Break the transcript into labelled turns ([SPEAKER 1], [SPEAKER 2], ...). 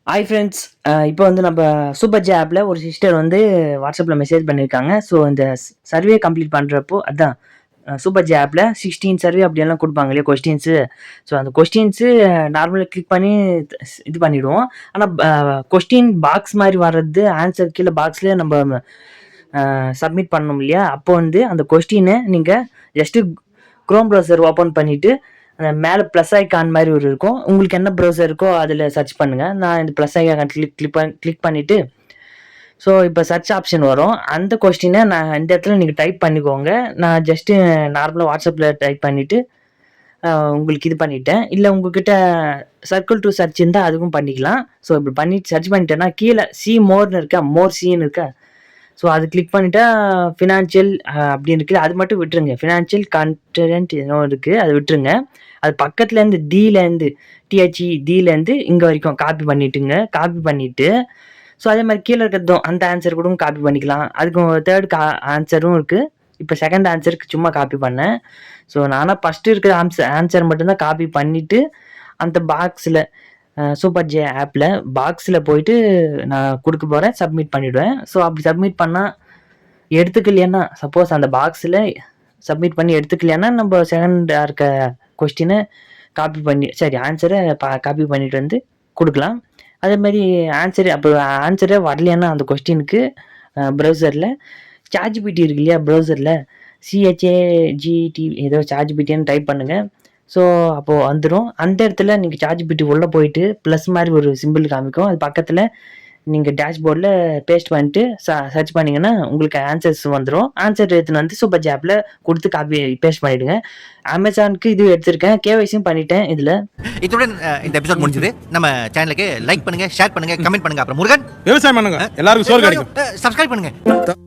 [SPEAKER 1] Hi friends. இப்போ வந்து நம்ம சூப்பர் ஜே ஆப்பில் ஒரு சிஸ்டர் வந்து வாட்ஸ்அப்பில் மெசேஜ் பண்ணியிருக்காங்க. ஸோ இந்த சர்வே கம்ப்ளீட் பண்ணுறப்போ அதான் சூப்பர் ஜே ஆப்பில் 16 சர்வே அப்படியெல்லாம் கொடுப்பாங்க இல்லையா கொஸ்டின்ஸு. ஸோ அந்த கொஸ்டின்ஸு நார்மலாக கிளிக் பண்ணி இது பண்ணிவிடுவோம். ஆனால் கொஸ்டின் பாக்ஸ் மாதிரி வர்றது ஆன்சர் கீழே பாக்ஸ்லேயே நம்ம சப்மிட் பண்ணணும் இல்லையா. அப்போ வந்து அந்த கொஸ்டினை நீங்கள் ஜஸ்ட்டு க்ரோம் ப்ரௌசர் ஓப்பன் பண்ணிவிட்டு மேலே ப்ளஸ் ஐக்கான் மாதிரி ஒரு இருக்கும். உங்களுக்கு என்ன ப்ரௌசர் இருக்கோ அதில் சர்ச் பண்ணுங்கள். நான் இந்த ப்ளஸ் ஐக்கான் கிளிக் பண்ணிவிட்டு ஸோ இப்போ சர்ச் ஆப்ஷன் வரும். அந்த கொஸ்டினை நான் இந்த இடத்துல நீங்கள் டைப் பண்ணிக்கோங்க. நான் ஜஸ்ட்டு நார்மலாக வாட்ஸ்அப்பில் டைப் பண்ணிவிட்டு உங்களுக்கு இது பண்ணிட்டேன். இல்லை உங்ககிட்ட சர்க்கிள் டு சர்ச் இருந்தால் அதுவும் பண்ணிக்கலாம். ஸோ இப்படி பண்ணிட்டு சர்ச் பண்ணிட்டேன்னா கீழே சி மோர்னு இருக்கா, மோர் சின்னு இருக்கா. ஸோ அது கிளிக் பண்ணிட்டா ஃபினான்ஷியல் அப்படின்னு இருக்குது. அது மட்டும் விட்டுருங்க. ஃபினான்ஷியல் கண்டென்ட் என்னோ இருக்குது, அது விட்டுருங்க. அது பக்கத்துலேருந்து டிலேருந்து டிலேருந்து இங்கே வரைக்கும் காப்பி பண்ணிட்டுங்க. காப்பி பண்ணிவிட்டு ஸோ அதே மாதிரி கீழே இருக்கிறதும் அந்த ஆன்சர் கூட காப்பி பண்ணிக்கலாம். அதுக்கு தேர்ட் ஆன்சரும் இருக்குது. இப்போ செகண்ட் ஆன்சருக்கு சும்மா காப்பி பண்ணேன். ஸோ நானாக ஃபஸ்ட்டு இருக்கிற ஆன்சர் மட்டும்தான் காப்பி பண்ணிவிட்டு அந்த பாக்ஸில் சூப்பர் ஜே ஆப்பில் பாக்ஸில் போயிட்டு நான் கொடுக்க போகிறேன், சப்மிட் பண்ணிவிடுவேன். ஸோ அப்படி சப்மிட் பண்ணால் எடுத்துக்கலையானா, சப்போஸ் அந்த பாக்ஸில் சப்மிட் பண்ணி எடுத்துக்கலையானா நம்ம செகண்டாக இருக்க கொஸ்டினை காப்பி பண்ணி ஆன்சரை காப்பி பண்ணிட்டு வந்து கொடுக்கலாம். அதேமாதிரி ஆன்சரே வரலையானா அந்த கொஸ்டினுக்கு ப்ரௌசரில் சாட்ஜிபிடி இருக்கு இல்லையா, ப்ரௌசரில் CHAGT ஏதோ சாட்ஜிபிடின்னு டைப் பண்ணுங்கள். ஸோ அப்போது வந்துடும். அந்த இடத்துல நீங்கள் சாட்ஜிபிடி உள்ளே போயிட்டு ப்ளஸ் மாதிரி ஒரு சிம்பிள் காமிக்கும். அது பக்கத்தில் நீங்கள் டேஷ்போர்டில் பேஸ்ட் பண்ணிட்டு சர்ச் பண்ணிங்கன்னா உங்களுக்கு ஆன்சர்ஸ் வந்துடும். ஆன்சர் எடுத்துன்னு வந்து சூப்பர் ஜே ஆப்பில் கொடுத்து காப்பி பேஸ்ட் பண்ணிவிடுங்க. அமேசானுக்கு இது எடுத்திருக்கேன், கேவைசியும் பண்ணிட்டேன். இதில்
[SPEAKER 2] இத்துடன் இந்த எபிசோட் முடிஞ்சது. நம்ம சேனலுக்கு லைக் பண்ணுங்க, ஷேர் பண்ணுங்க, கமெண்ட் பண்ணுங்க. அப்புறம் முருகன்
[SPEAKER 3] விவசாயம் பண்ணுங்க, எல்லாருக்கும் சோறு கிடைக்கும்.
[SPEAKER 2] சப்ஸ்கிரைப் பண்ணுங்க.